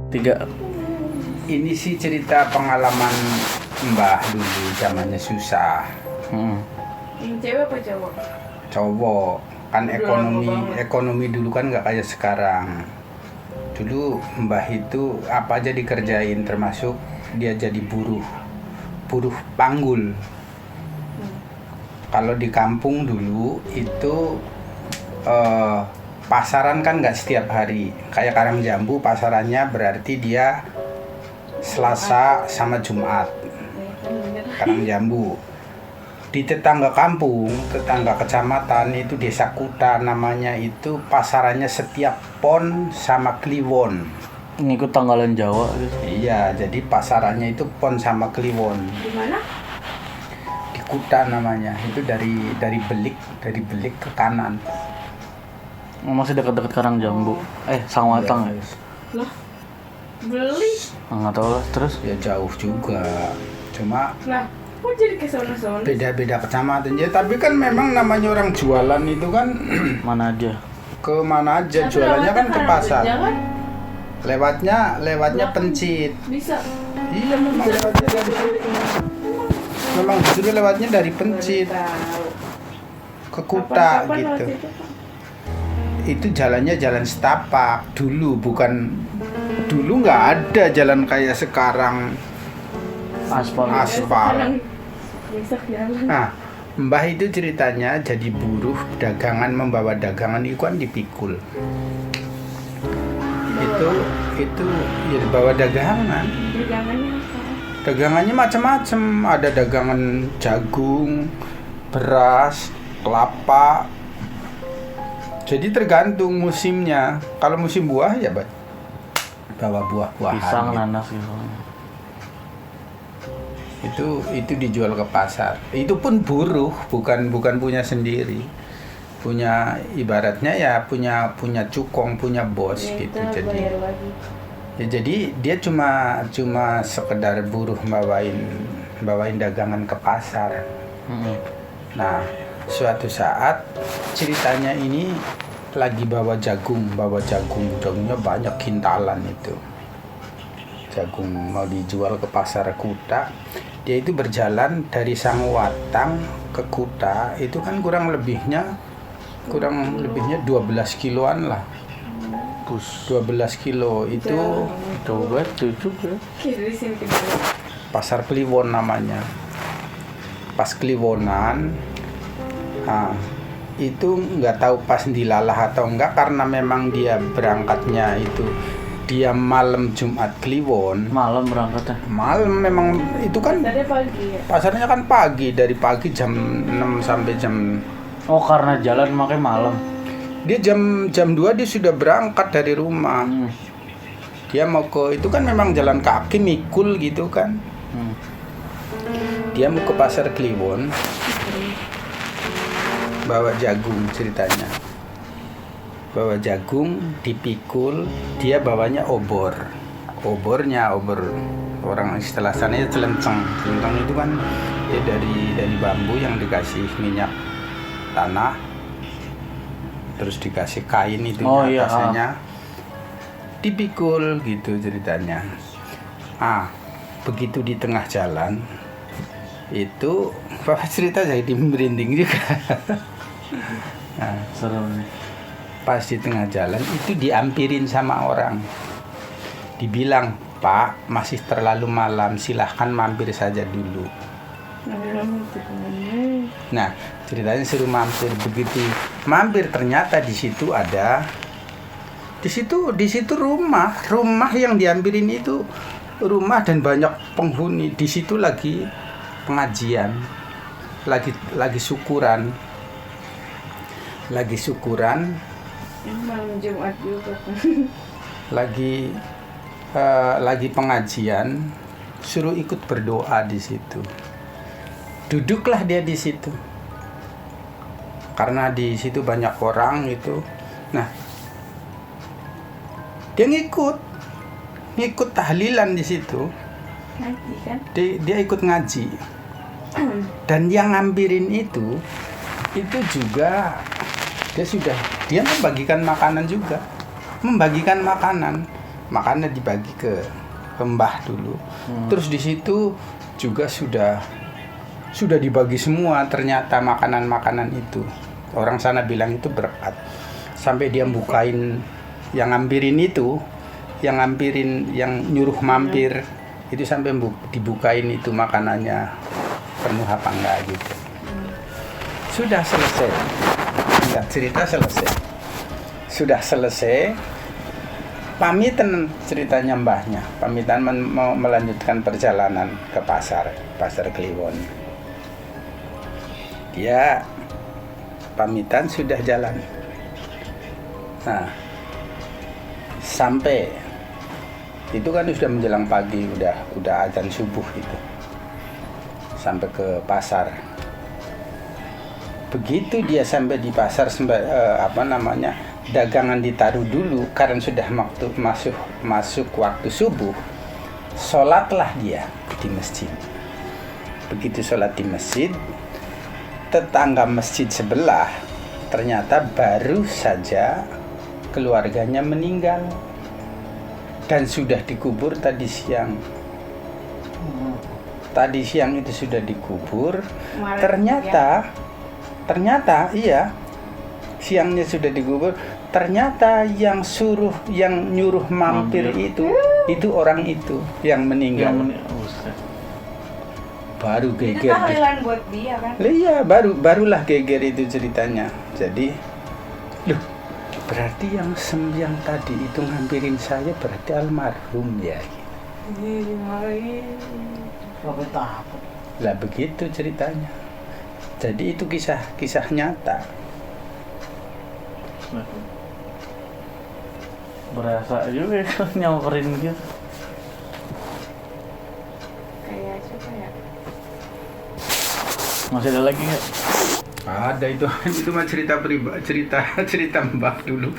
Tiga. Ini sih cerita pengalaman Mbah dulu zamannya susah. Yang cewek apa cowok? Cowok kan Udah lama ekonomi dulu kan nggak kayak sekarang. Dulu Mbah itu apa aja dikerjain, termasuk dia jadi buruh panggul. Kalau di kampung dulu itu pasaran kan nggak setiap hari. Kayak Karangjambu pasarannya berarti dia Selasa sama Jumat. Karangjambu. Di tetangga kampung, tetangga kecamatan itu desa Kuta namanya, itu pasarannya setiap Pon sama Kliwon. Ngikut tanggalan Jawa gitu. Iya, jadi pasarannya itu Pon sama Kliwon. Di mana? Di Kuta namanya. Itu dari Belik ke kanan. Masih dekat-dekat Karangjambu. Sangwatang ya. Lah, beli? Nggak tahu lah. Terus Ya jauh juga. Cuma Lah, kok jadi ke sono-sono? beda-beda kecamatan ya, tapi kan memang namanya orang jualan itu kan mana aja? ke mana aja Tapi jualannya kan lewatnya ke pasar. Jangan Lewatnya Pencit. bisa. Iya, memang lewatnya dari situ. Memang disuruh lewatnya dari Pencit Tahu. ke Kuta Kapan-kapan gitu. lewat situ, Pak? Itu jalannya jalan setapak dulu, dulu nggak ada jalan kayak sekarang Aspal. aspal. Sekarang besok jalan. Nah, Mbah itu ceritanya jadi buruh dagangan, membawa dagangan itu kan dipikul. Itu ya dibawa dagangan. Dagangannya apa? Dagangannya macam-macam, ada dagangan jagung, beras, kelapa. Jadi tergantung musimnya. Kalau musim buah ya bawa buah-buahan. Pisang, gitu. nanas gitu. Itu dijual ke pasar. Itu pun buruh, bukan punya sendiri. Punya ibaratnya ya punya cukong, punya bos Ya, gitu. kita Jadi bayar lagi. jadi dia cuma sekedar buruh bawain dagangan ke pasar. Nah, suatu saat ceritanya ini lagi bawa jagungnya banyak kintalan itu. Jagung mau dijual ke pasar Kuta. Dia itu berjalan dari Sangwatang ke Kuta, itu kan kurang lebihnya 12 kiloan lah. 12 kilo itu Coba tuh juga. Kiri sini kedua. pasar Kliwon namanya. Pas Kliwonan, itu nggak tahu pas dilalah atau enggak, karena memang dia berangkatnya itu dia malam Jumat Kliwon. Malam berangkatnya. Malam memang itu kan Tadi pagi ya. pasarnya kan pagi, dari pagi jam 6 sampai jam. Oh, karena jalan makanya malam. Dia jam 2 dia sudah berangkat dari rumah. Dia mau itu kan memang jalan kaki mikul gitu kan. Dia mau ke pasar Kliwon, bawa jagung ceritanya. Bawa jagung dipikul, dia bawanya obor. Obor orang istilah sana ya celenceng. Celenceng itu kan ya dari bambu yang dikasih minyak tanah, terus dikasih kain itu atasnya. Dipikul gitu ceritanya. Begitu di tengah jalan itu Bapak cerita jadi merinding juga. Seru nih. Pas di tengah jalan itu diampirin sama orang. Dibilang, "Pak, masih terlalu malam, silahkan mampir saja dulu." Nah, ceritanya suruh mampir. Begitu mampir ternyata di situ rumah yang diampirin itu rumah dan banyak penghuni. Di situ lagi pengajian, lagi syukuran. Malam Jumat juga. Lagi pengajian, suruh ikut berdoa di situ. Duduklah dia di situ. Karena di situ banyak orang itu. Nah, dia ngikut tahlilan di situ. Nanti kan. Dia ikut ngaji. Dan yang ngampirin itu juga dia membagikan makanan juga. makanya dibagi ke mbah dulu. Terus di situ juga sudah dibagi semua ternyata makanan-makanan itu. Orang sana bilang itu berkat. Sampai dia bukain yang ngampirin itu, yang nyuruh mampir itu sampai dibukain itu makanannya penuh apa enggak gitu. Sudah selesai. Sudah cerita selesai. Sudah selesai. Pamitan ceritanya mbahnya. Pamitan mau melanjutkan perjalanan ke pasar Kliwon. Dia pamitan sudah jalan. Nah, sampai itu kan sudah menjelang pagi, udah azan subuh itu. Sampai ke pasar. Begitu dia sampai di pasar, dagangan ditaruh dulu karena sudah masuk waktu subuh. Sholatlah dia di masjid. Begitu sholat di masjid, tetangga masjid sebelah ternyata baru saja keluarganya meninggal dan sudah dikubur tadi siang. Tadi siang itu sudah dikubur. Ternyata iya, siangnya sudah dikubur. Ternyata yang nyuruh mampir itu orang itu yang meninggal. Baru Itu geger. tahlilan buat dia kan. Iya, barulah geger itu ceritanya. Jadi, loh, berarti yang tadi itu ngampirin saya berarti almarhum ya. Iya, dimarahin. Sampai takut. Lah begitu ceritanya. Jadi itu kisah nyata. Berasa juga ya, nyamperin gitu. Kayak siapa ya? Masih ada lagi nggak? Ada itu mah cerita mbak dulu.